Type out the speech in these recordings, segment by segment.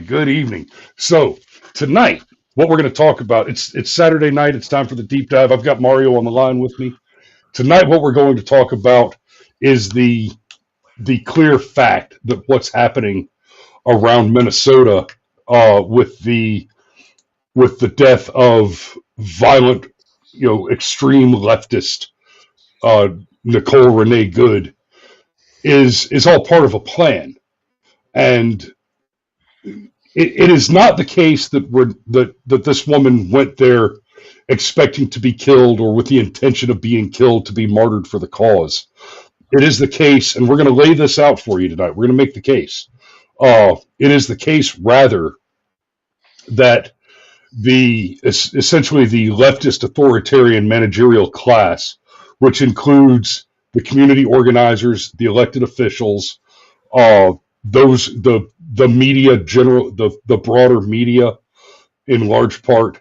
Good evening. So tonight, what we're going to talk about, it's Saturday night. It's time for the deep dive. I've got Mario on the line with me. Tonight, what we're going to talk about is the clear fact that what's happening around Minnesota with the death of violent, extreme leftist uh, Nicole Renee Good is all part of a plan. And it is not the case that this woman went there expecting to be killed or with the intention of being killed to be martyred for the cause. It is the case, and we're going to lay this out for you tonight. We're going to make the case. It is the case, rather, that essentially the leftist authoritarian managerial class, which includes the community organizers, the elected officials, uh, the media general, the broader media in large part,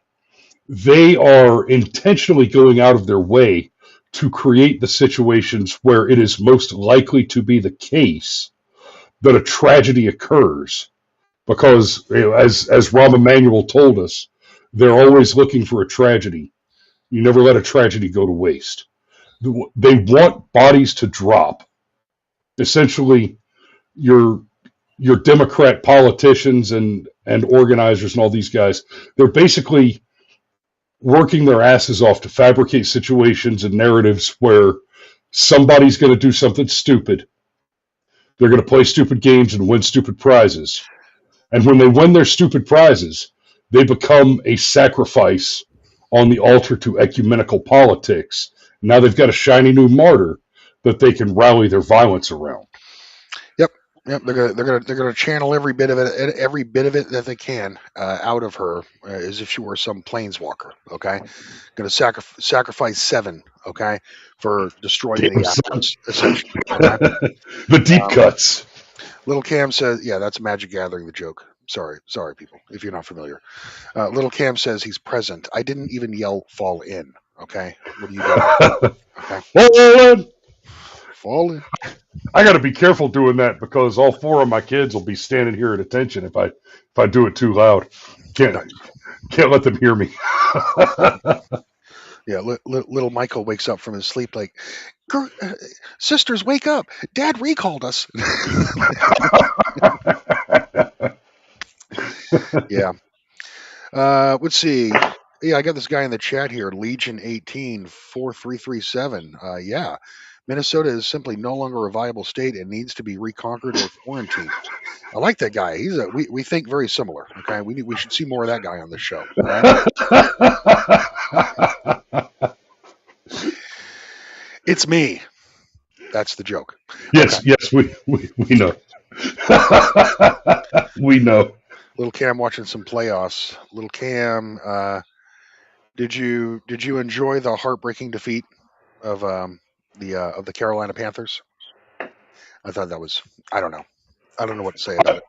they are intentionally going out of their way to create the situations where it is most likely to be the case that a tragedy occurs. Because as Rahm Emanuel told us, they're always looking for a tragedy. You never let a tragedy go to waste. They want bodies to drop. Essentially, your your Democrat politicians and organizers and all these guys, they're basically working their asses off to fabricate situations and narratives where somebody's going to do something stupid. They're going to play stupid games and win stupid prizes. And when they win their stupid prizes, they become a sacrifice on the altar to ecumenical politics. Now they've got a shiny new martyr that they can rally their violence around. Yep, yep. They're gonna channel every bit of it that they can out of her, as if she were some planeswalker. Okay, gonna sacrifice seven. Okay, for destroying Damn the son. assets essentially. Okay. The deep Um, cuts. Little Cam says, yeah, that's Magic Gathering. The joke. Sorry, people, if you're not familiar. Little Cam says he's present. I didn't even yell "fall in." Okay, what are you doing? Okay, Well, fall in. I got to be careful doing that because all four of my kids will be standing here at attention if I do it too loud. Can't Nice. can't let them hear me. Yeah, little Michael wakes up from his sleep like, sisters, wake up! Dad recalled us. Yeah. Let's see. Yeah, I got this guy in the chat here, Legion 18 4337. Yeah, Minnesota is simply no longer a viable state and needs to be reconquered or quarantined. I like that guy. We think very similar. Okay, we should see more of that guy on this show. All right, it's me. That's the joke. Okay, Yes, we know. We know. little Cam watching some playoffs. Little Cam, did you enjoy the heartbreaking defeat of the Carolina Panthers? I thought that was, I don't know. I don't know what to say about it.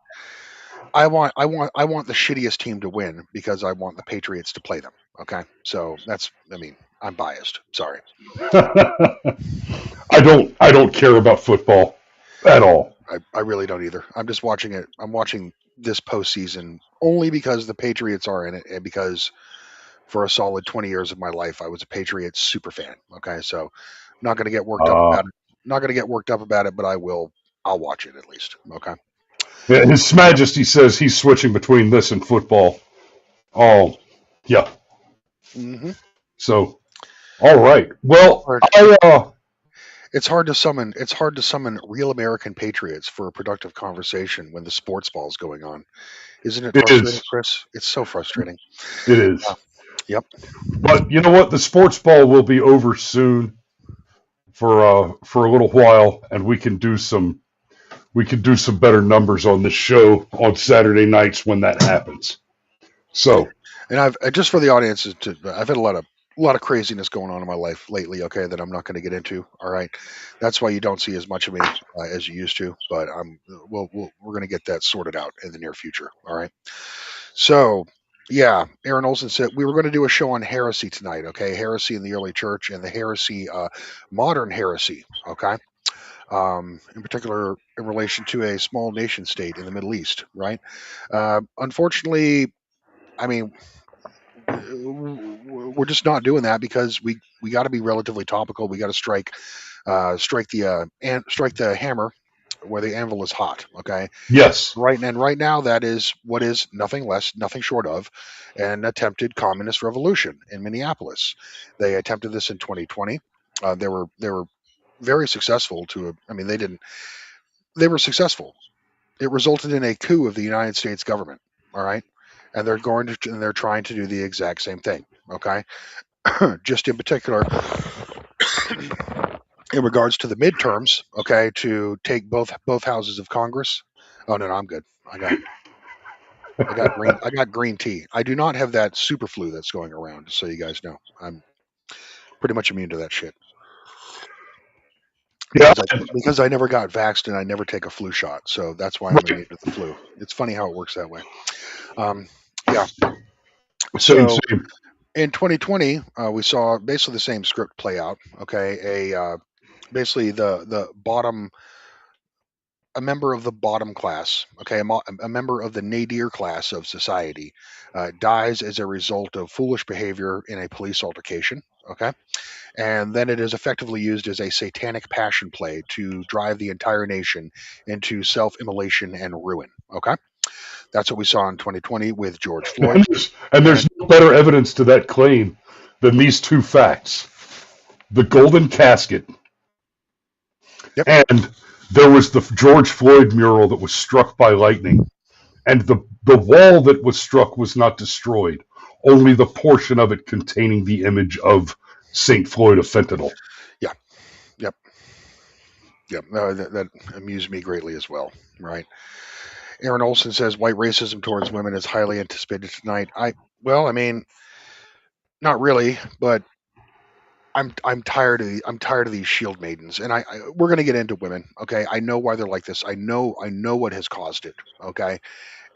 I want the shittiest team to win because I want the Patriots to play them. Okay, so that's, I mean, I'm biased. Sorry. I don't care about football at all. I really don't either. I'm just watching it. I'm watching this postseason only because the Patriots are in it, and because for a solid 20 years of my life I was a Patriots super fan. Okay, so I'm not going to get worked up Uh, about it. Not going to get worked up about it, but I will. I'll watch it at least. Okay. yeah, His Majesty says he's switching between this and football. Oh, yeah. Hmm. So, all right. Well, Hard. It's hard to summon real American patriots for a productive conversation when the sports ball is going on. Isn't it it frustrating, is. Chris? It's so frustrating. It is. Uh, yep. But you know what? The sports ball will be over soon for a little while, and we can do some better numbers on this show on Saturday nights when that happens. So, And I've just for the audiences, I've had a lot of craziness going on in my life lately. Okay, that I'm not going to get into. All right, that's why you don't see as much of me as you used to. But we're going to get that sorted out in the near future. All right. So, yeah, Aaron Olson said we were going to do a show on heresy tonight. Okay, heresy in the early church and the heresy, modern heresy. Okay. in particular in relation to a small nation state in the Middle East, right? Unfortunately, I mean, we're just not doing that because we got to be relatively topical. We got to strike the hammer where the anvil is hot. Okay, Yes. right now that is what is nothing short of an attempted communist revolution in Minneapolis. They attempted this in 2020. They were very successful. I mean, they were successful. It resulted in a coup of the United States government. All right, and they're trying to do the exact same thing. Okay, just in particular, in regards to the midterms, okay, to take both houses of Congress. Oh no, I'm good. I got green tea. I do not have that super flu that's going around, just so you guys know. I'm pretty much immune to that shit Yeah. because I never got vaxxed and I never take a flu shot. So that's why I'm Right. immune to the flu. It's funny how it works that way. Um, yeah. Same. So Same. in 2020, we saw basically the same script play out. Okay, basically the bottom a member of the bottom class, okay, a member of the nadir class of society, dies as a result of foolish behavior in a police altercation. Okay, and then it is effectively used as a satanic passion play to drive the entire nation into self-immolation and ruin. Okay, that's what we saw in 2020 with George Floyd. And there's And no better evidence to that claim than these two facts: the golden casket, yep, and there was the George Floyd mural that was struck by lightning. And the wall that was struck was not destroyed, only the portion of it containing the image of St. Floyd of fentanyl. yeah, yep, yep. No, that amused me greatly as well. Right. Aaron Olson says white racism towards women is highly anticipated tonight. I mean, not really, but I'm tired of these shield maidens, and we're gonna get into women. Okay, I know why they're like this. I know what has caused it. Okay,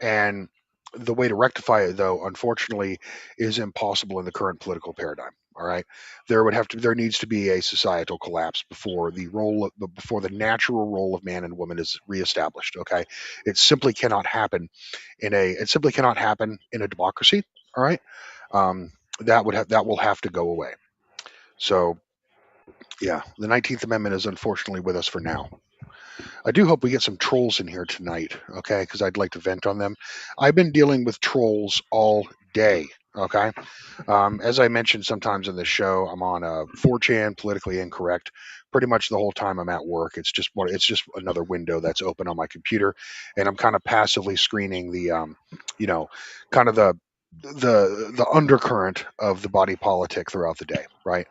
and the way to rectify it, though, unfortunately, is impossible in the current political paradigm. All right, there needs to be a societal collapse before before the natural role of man and woman is reestablished. Okay, it simply cannot happen in a democracy. All right, that will have to go away. So yeah, the 19th Amendment is unfortunately with us for now. I do hope we get some trolls in here tonight, okay? Because I'd like to vent on them. I've been dealing with trolls all day, okay? As I mentioned sometimes in this show, I'm on 4chan, politically incorrect. Pretty much the whole time I'm at work, it's just another window that's open on my computer, and I'm kind of passively screening you know, kind of the undercurrent of the body politic throughout the day, right?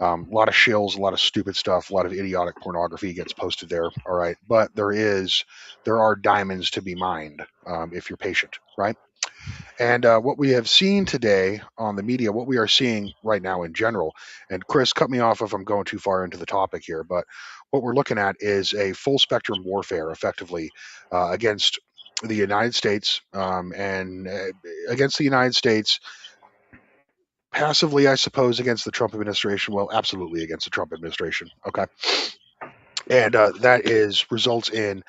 A lot of shills, a lot of stupid stuff, a lot of idiotic pornography gets posted there. All right, but there are diamonds to be mined if you're patient, right? And what we have seen today on the media, what we are seeing right now in general, and Chris, cut me off if I'm going too far into the topic here, but what we're looking at is a full spectrum warfare, effectively, against the United States and against the United States passively, I suppose, against the Trump administration. Well, absolutely against the Trump administration. Okay, and that is results in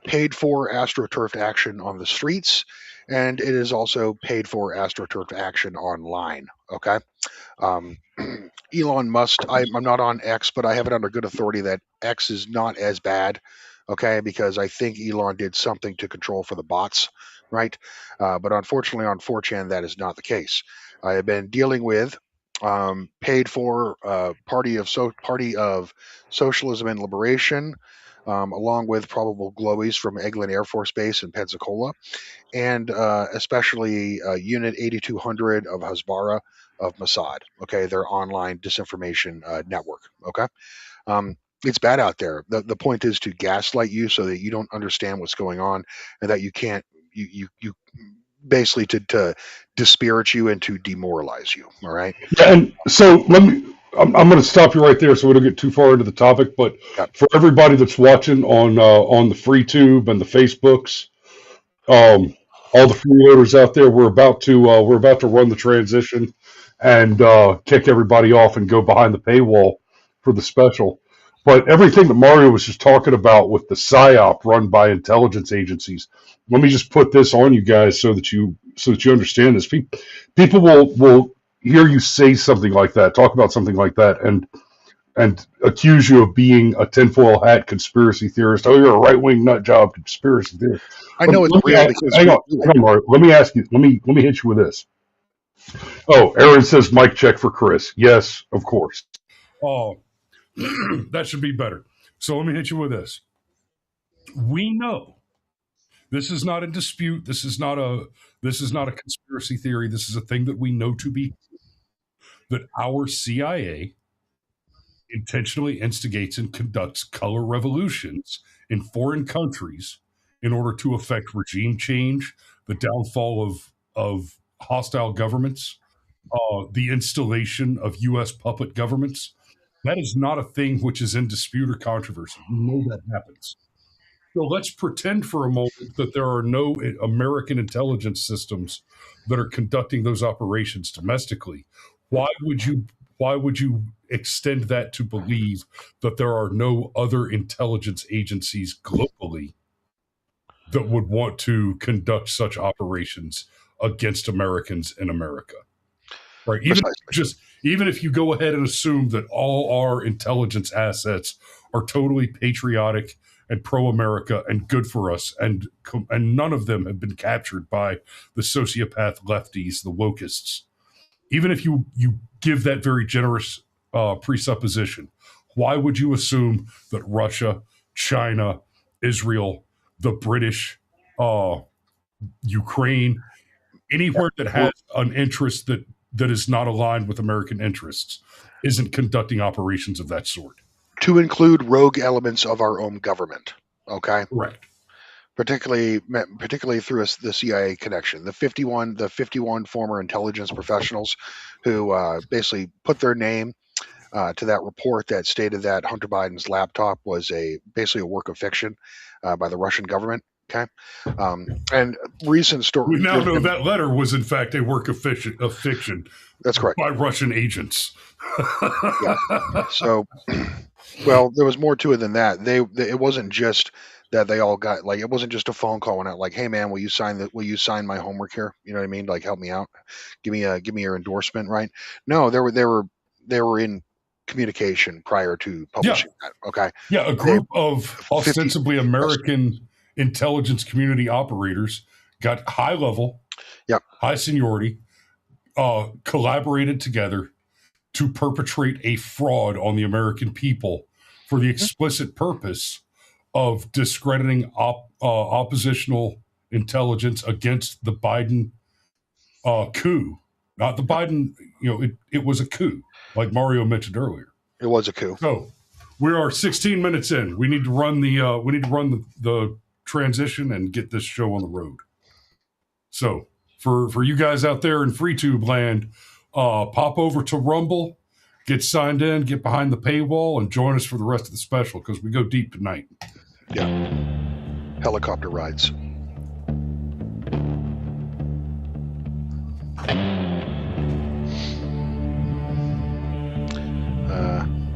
paid for astroturfed action on the streets, and it is also paid for astroturfed action online. Okay, um, Elon Musk. I'm not on X, but I have it under good authority that X is not as bad. Okay, because I think Elon did something to control for the bots, right? But unfortunately, on 4chan, that is not the case. I have been dealing with paid for party of socialism and liberation, along with probable glowies from Eglin Air Force Base in Pensacola, and especially Unit 8200 of Hasbara of Mossad. Okay, their online disinformation network. Okay, it's bad out there. The point is to gaslight you so that you don't understand what's going on and that you can't you basically to dispirit you and to demoralize you. All right. Yeah, and so I'm going to stop you right there so we don't get too far into the topic. But Yep. for everybody that's watching on the free tube and the Facebooks, um, all the freeloaders out there, we're about to run the transition and kick everybody off and go behind the paywall for the special. But everything that Mario was just talking about with the PSYOP run by intelligence agencies, let me just put this on you guys so that you understand this. People will hear you say something like that, talk about something like that, and accuse you of being a tinfoil hat conspiracy theorist. Oh, you're a right wing nut job conspiracy theorist. I know it's real because hang on, Mario. Let me ask you. Let me hit you with this. Oh, Aaron says mic check for Chris. Yes, of course. Oh, that should be better. So let me hit you with this. We know this is not a dispute. This is not a conspiracy theory. This is a thing that we know to be true, that our CIA intentionally instigates and conducts color revolutions in foreign countries in order to affect regime change, the downfall of hostile governments, the installation of U.S. puppet governments. That is not a thing which is in dispute or controversy. We know that happens. So let's pretend for a moment that there are no American intelligence systems that are conducting those operations domestically. Why would you extend that to believe that there are no other intelligence agencies globally that would want to conduct such operations against Americans in America? Right. Even if you go ahead and assume that all our intelligence assets are totally patriotic and pro-America and good for us, and none of them have been captured by the sociopath lefties, the wokeists. Even if you give that very generous presupposition, why would you assume that Russia, China, Israel, the British, Ukraine, anywhere that has an interest that is not aligned with American interests isn't conducting operations of that sort? To include rogue elements of our own government, okay? Correct. Particularly through the CIA connection. The 51 former intelligence professionals who basically put their name to that report that stated that Hunter Biden's laptop was basically a work of fiction by the Russian government. Okay, and recent story. We now know that letter was in fact a work of fiction. That's correct. By Russian agents. Yeah. So, well, there was more to it than that. It wasn't just that they all got, like, it wasn't just a phone call went out like, "Hey man, will you sign my homework here? You know what I mean? Like, help me out. Give me your endorsement." Right? No, they were in communication prior to publishing that. Okay. Yeah, a group of ostensibly American intelligence community operators got high level, high seniority, collaborated together to perpetrate a fraud on the American people for the explicit purpose of discrediting oppositional intelligence against the Biden coup. Not the Biden, it was a coup, like Mario mentioned earlier. It was a coup. So we are 16 minutes in. We need to run the transition and get this show on the road. So for you guys out there in FreeTube land, pop over to Rumble, get signed in, get behind the paywall, and join us for the rest of the special because we go deep tonight. Yeah. Helicopter rides.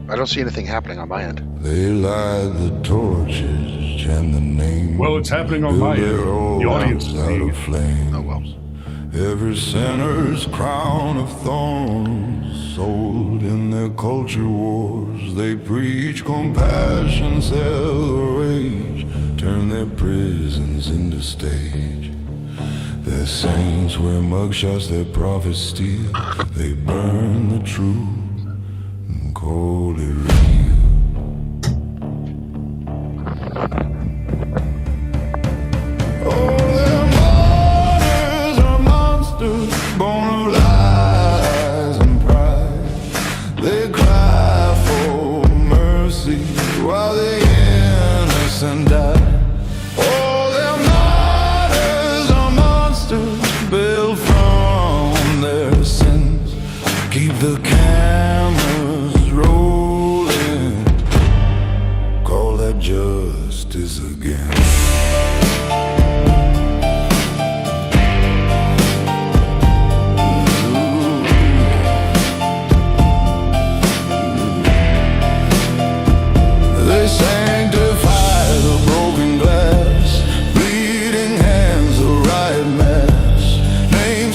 I don't see anything happening on my end. They light the torches and the name. Well, it's happening on my end. The audience is seeing it. Flame. Oh well. Every sinner's crown of thorns, sold in their culture wars. They preach compassion, sell the rage, turn their prisons into stage. Their saints wear mugshots, their prophets steal. They burn the truth and call it real. Oh, they're martyrs or monsters, born of lies and pride. They cry for mercy while the innocent die. Oh, they're martyrs or monsters, built from their sins. Keep the cameras rolling, call that justice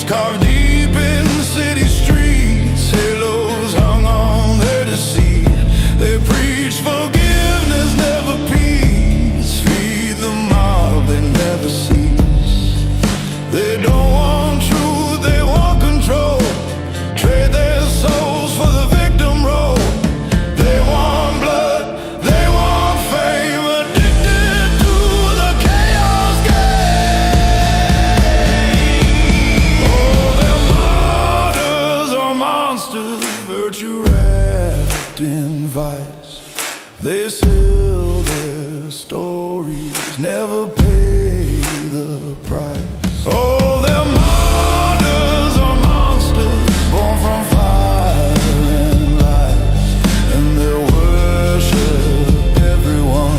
carved deep in city streets, halos hung on their deceit. They preach forgiveness, never peace. Feed the mob, they never cease. They don't want truth, they want control. Trade their souls for the victim role. They want blood, they want fame, addicted to the chaos game. Oh, they're martyrs or monsters, virtue wrapped in vice. They sell their stories, never pay the price. Oh, they're martyrs or monsters, born from fire and lies, and they worship everyone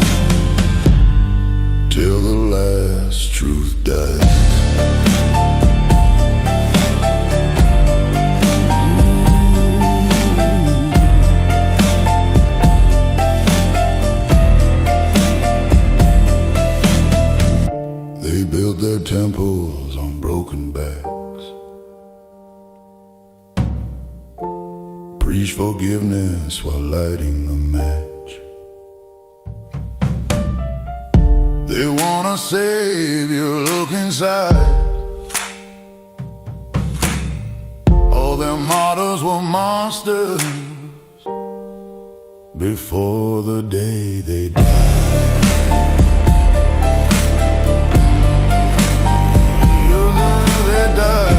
till the last truth dies. They built their temples on broken backs, preach forgiveness while lighting the match. They want a savior, look inside. All their martyrs were monsters before the day they died. They died.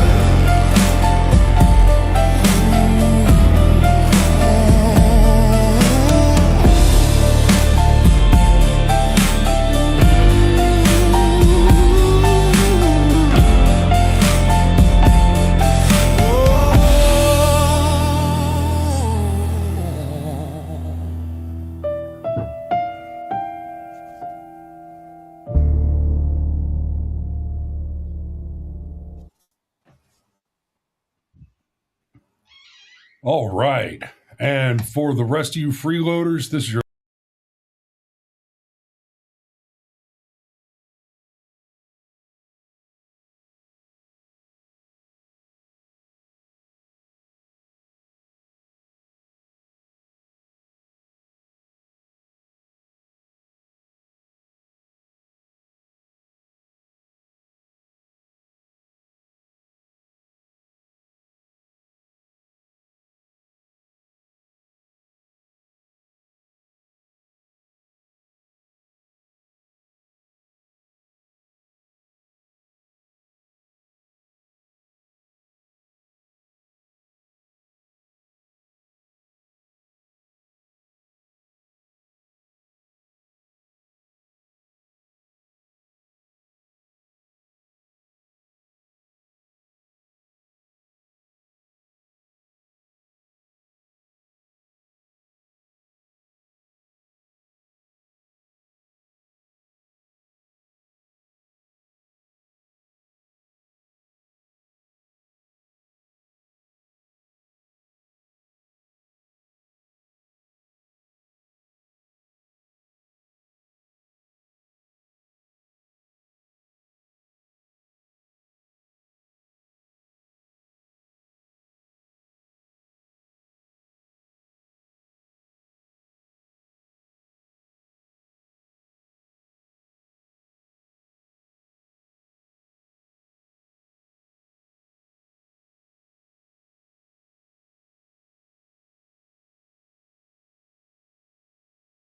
All right. And for the rest of you freeloaders, this is your